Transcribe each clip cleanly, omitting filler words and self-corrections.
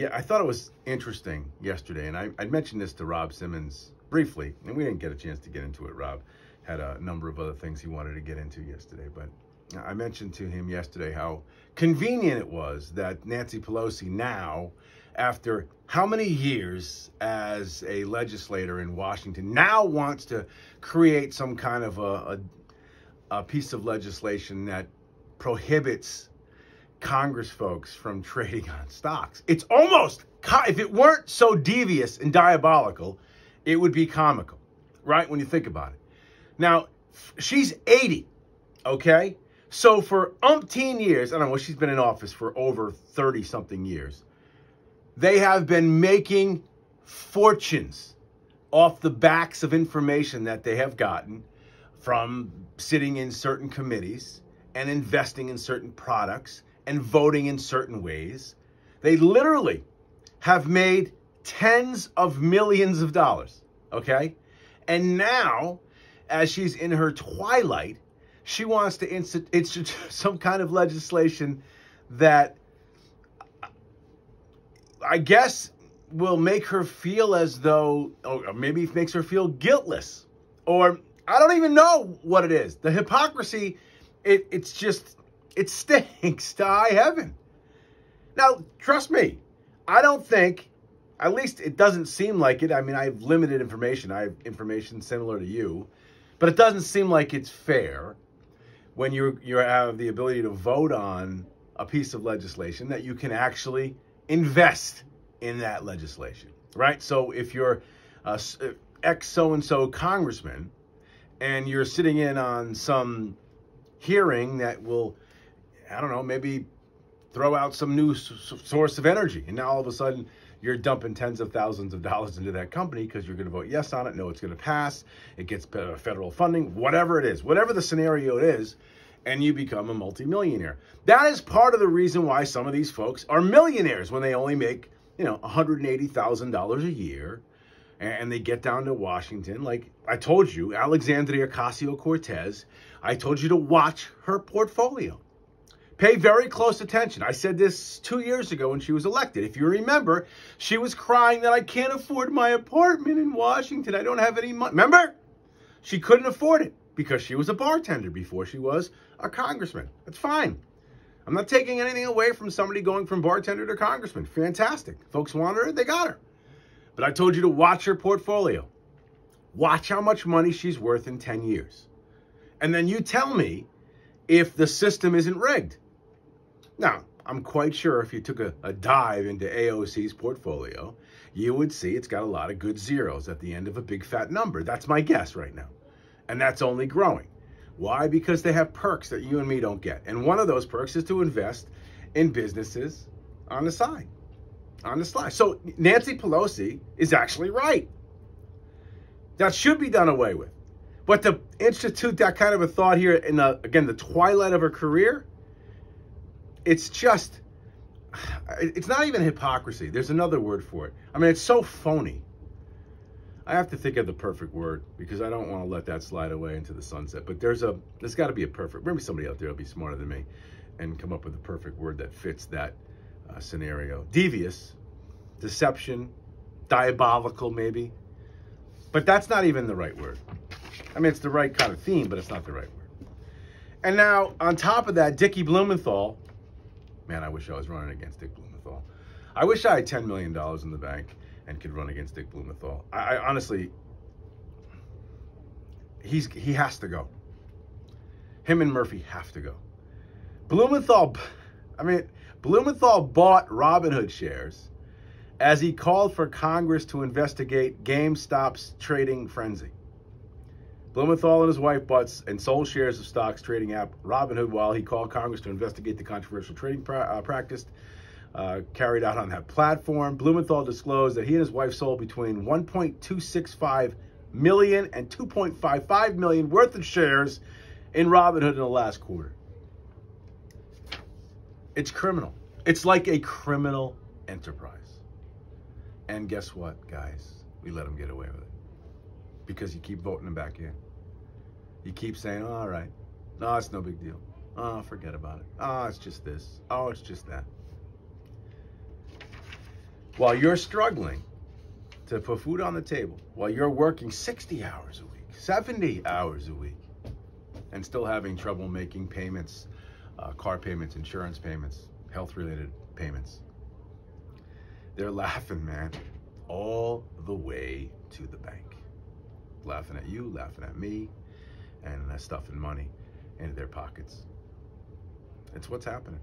Yeah, I thought it was interesting yesterday, and I mentioned this to Rob Simmons briefly, and we didn't get a chance to get into it. Rob had a number of other things he wanted to get into yesterday, but I mentioned to him yesterday how convenient it was that Nancy Pelosi now, after how many years as a legislator in Washington, now wants to create some kind of a piece of legislation that prohibits Congress folks from trading on stocks. It's almost, if it weren't so devious and diabolical, it would be comical, right? When you think about it. Now, she's 80, okay? So for umpteen years, I don't know, she's been in office for over 30-something years. They have been making fortunes off the backs of information that they have gotten from sitting in certain committees and investing in certain products and voting in certain ways. They literally have made tens of millions of dollars, okay? And now, as she's in her twilight, she wants to institute some kind of legislation that I guess will make her feel as though, or maybe makes her feel guiltless. Or I don't even know what it is. The hypocrisy, it stinks to high heaven. Now, trust me, I don't think, at least it doesn't seem like it. I mean, I have limited information. I have information similar to you. But it doesn't seem like it's fair when you have the ability to vote on a piece of legislation that you can actually invest in that legislation, right? So if you're ex so-and-so congressman and you're sitting in on some hearing that will, I don't know, maybe throw out some new source of energy, and now all of a sudden you're dumping tens of thousands of dollars into that company because you're going to vote yes on it. No, it's going to pass. It gets federal funding, whatever it is, whatever the scenario it is, and you become a multimillionaire. That is part of the reason why some of these folks are millionaires when they only make, $180,000 a year, and they get down to Washington. Like I told you, Alexandria Ocasio-Cortez, I told you to watch her portfolio. Pay very close attention. I said this 2 years ago when she was elected. If you remember, she was crying that I can't afford my apartment in Washington. I don't have any money. Remember? She couldn't afford it because she was a bartender before she was a congressman. That's fine. I'm not taking anything away from somebody going from bartender to congressman. Fantastic. Folks want her, they got her. But I told you to watch her portfolio. Watch how much money she's worth in 10 years. And then you tell me if the system isn't rigged. Now, I'm quite sure if you took a dive into AOC's portfolio, you would see it's got a lot of good zeros at the end of a big fat number. That's my guess right now. And that's only growing. Why? Because they have perks that you and me don't get. And one of those perks is to invest in businesses on the side, on the slide. So Nancy Pelosi is actually right. That should be done away with. But to institute that kind of a thought here in the twilight of her career, it's not even hypocrisy. There's another word for it. I mean, it's so phony. I have to think of the perfect word because I don't want to let that slide away into the sunset. But there's got to be a perfect, maybe somebody out there will be smarter than me and come up with the perfect word that fits that scenario. Devious, deception, diabolical maybe. But that's not even the right word. I mean, it's the right kind of theme, but it's not the right word. And now, on top of that, Dickie Blumenthal, man, I wish I was running against Dick Blumenthal. I wish I had $10 million in the bank and could run against Dick Blumenthal. I honestly, he has to go. Him and Murphy have to go. Blumenthal bought Robinhood shares as he called for Congress to investigate GameStop's trading frenzy. Blumenthal and his wife bought and sold shares of stocks trading app Robinhood while he called Congress to investigate the controversial trading practice carried out on that platform. Blumenthal disclosed that he and his wife sold between $1.265 million and $2.55 million worth of shares in Robinhood in the last quarter. It's criminal. It's like a criminal enterprise. And guess what, guys? We let them get away with it. Because you keep voting them back in. You keep saying, oh, all right. No, it's no big deal. Oh, forget about it. Oh, it's just this. Oh, it's just that. while you're struggling to put food on the table, while you're working 60 hours a week, 70 hours a week, and still having trouble making payments, car payments, insurance payments, health-related payments. They're laughing, man, all the way to the bank. Laughing at you, laughing at me, and stuffing money into their pockets. It's what's happening.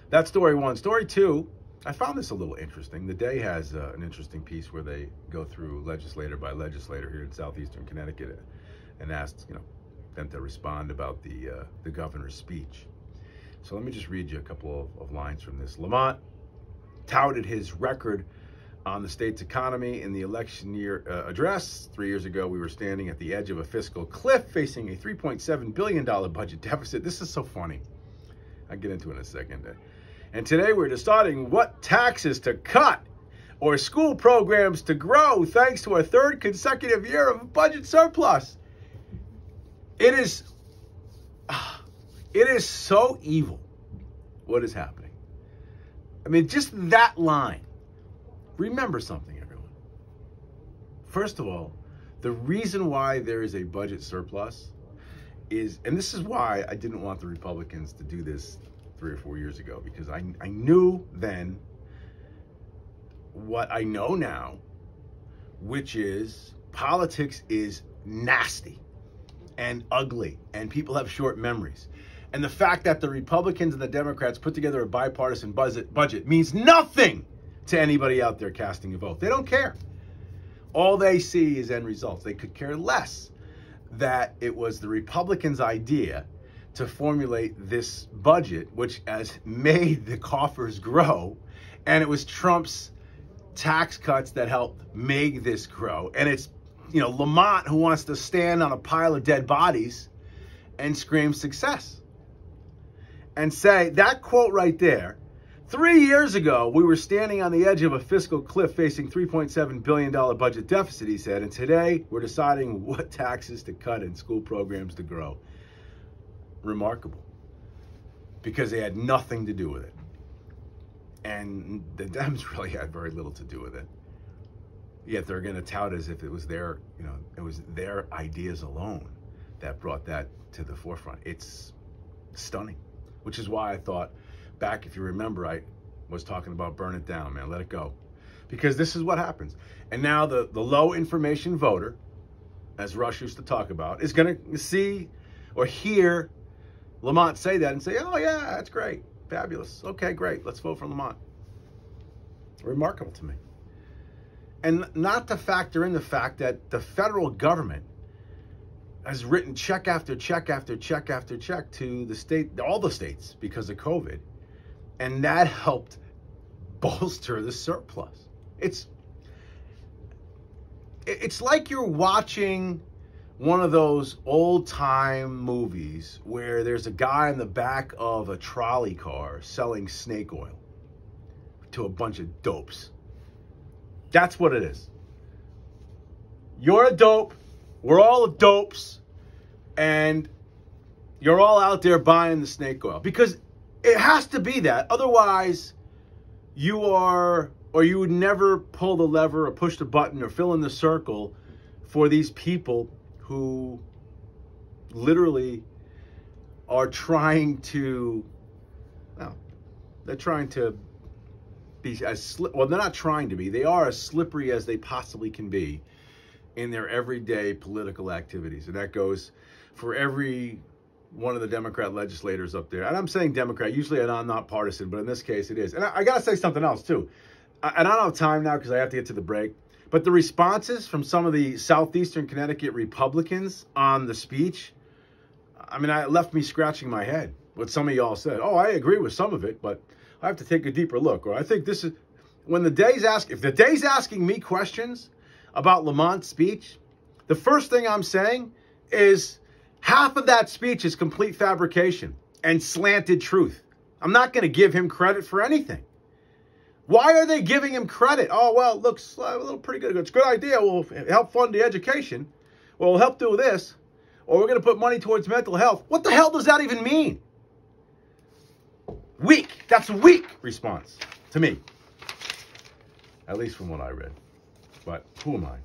That's story one. Story two, I found this a little interesting. The Day has an interesting piece where they go through legislator by legislator here in southeastern Connecticut and asked, them to respond about the governor's speech. So let me just read you a couple of lines from this. Lamont touted his record on the state's economy in the election year address. 3 years ago, we were standing at the edge of a fiscal cliff, facing a $3.7 billion budget deficit. This is so funny. I'll get into it in a second. And today we're deciding what taxes to cut or school programs to grow thanks to a third consecutive year of budget surplus. It is so evil what is happening. I mean, just that line. Remember something, everyone. First of all, the reason why there is a budget surplus is, and this is why I didn't want the Republicans to do this 3 or 4 years ago, because I knew then what I know now, which is politics is nasty and ugly, and people have short memories. And the fact that the Republicans and the Democrats put together a bipartisan budget means nothing to anybody out there casting a vote. They don't care. All they see is end results. They could care less that it was the Republicans' idea to formulate this budget, which has made the coffers grow, and it was Trump's tax cuts that helped make this grow. And it's, Lamont who wants to stand on a pile of dead bodies and scream success. And say, that quote right there, 3 years ago, we were standing on the edge of a fiscal cliff facing $3.7 billion budget deficit, he said, and today we're deciding what taxes to cut and school programs to grow. Remarkable. Because they had nothing to do with it. And the Dems really had very little to do with it. Yet they're going to tout as if it was their, it was their ideas alone that brought that to the forefront. It's stunning. Which is why I thought back, if you remember, I was talking about burn it down, man, let it go. Because this is what happens. And now the low information voter, as Rush used to talk about, is going to see or hear Lamont say that and say, oh yeah, that's great, fabulous. Okay, great, let's vote for Lamont. Remarkable to me. And not to factor in the fact that the federal government has written check after check after check after check to the state, all the states, because of COVID. And that helped bolster the surplus. It's like you're watching one of those old-time movies where there's a guy in the back of a trolley car selling snake oil to a bunch of dopes. That's what it is. You're a dope. We're all dopes, and you're all out there buying the snake oil because it has to be that. Otherwise, you would never pull the lever or push the button or fill in the circle for these people who literally are trying to, they're trying to be they're not trying to be. They are as slippery as they possibly can be in their everyday political activities. And that goes for every one of the Democrat legislators up there. And I'm saying Democrat, usually I'm not partisan, but in this case it is. And I got to say something else too. And I don't have time now because I have to get to the break. But the responses from some of the southeastern Connecticut Republicans on the speech, I mean, it left me scratching my head. What some of y'all said. Oh, I agree with some of it, but I have to take a deeper look. Or I think this is, when the Day's if the Day's asking me questions about Lamont's speech, the first thing I'm saying is half of that speech is complete fabrication and slanted truth. I'm not going to give him credit for anything. Why are they giving him credit? Oh, well, it looks a little pretty good. It's a good idea. We'll help fund the education. Well, we'll help do this. Or we're going to put money towards mental health. What the hell does that even mean? Weak. That's a weak response to me. At least from what I read. But who am I?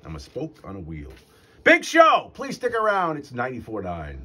I'm a spoke on a wheel. Big show! Please stick around. It's 94.9.